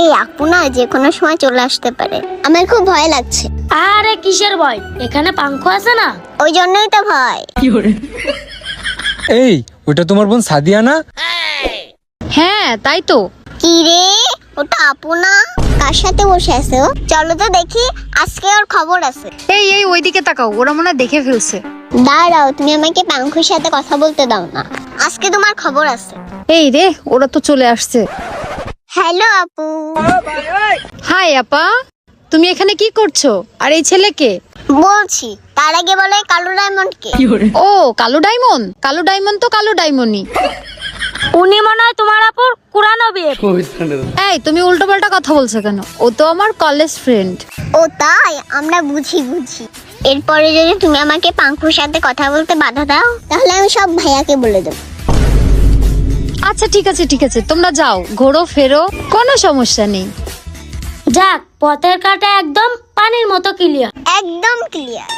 এই আপু না যে কোনো সময় চলে আসতে পারে, আমার খুব ভয় লাগছে। আরে কিসের ভয়, এখানে পাঙ্খু আছে না? ওই জন্যই তো ভয়। এই ওটা তোমার বোন সাদিয়া না? হ্যাঁ তাই তো। কি রে, ওটা আপু না? কার সাথে বসে আছে ও? চলো তো দেখি, আজকে ওর খবর আছে। এই এই ওইদিকে তাকাও, ওরা মনে হয় দেখে ফেলছে। দাঁড়াও, তুমি আমাকে পাঙ্খুর সাথে কথা বলতে দাও না, আজকে তোমার খবর আছে। এই রে, ওরা তো চলে আসছে। হ্যালো আপু। হাই আপা, তুমি এখানে কি করছো? আর এই ছেলেকে? বলছি, তার আগে বলে কালু ডায়মন্ড কে? ও কালো ডায়মন্ড, কালো ডায়মন্ড তো কালো ডায়মন্ডই। উনি মনে হয় তোমার আপুর কুরানো বিয়ে। এই তুমি উল্টো পাল্টা কথা বলছো কেন? ও তো আমার কলেজ ফ্রেন্ড। ও তাই, আমরা বুঝি। এরপরে যদি তুমি আমাকে পাঙ্কুর সাথে কথা বলতে বাধা দাও, তাহলে আমি সব ভাইয়াকে বলে দেবো। আচ্ছা ঠিক আছে, তোমরা যাও, ঘোরো ফেরো, কোনো সমস্যা নেই। যাক, পথের কাটা একদম পানির মতো ক্লিয়ার। একদম ক্লিয়ার।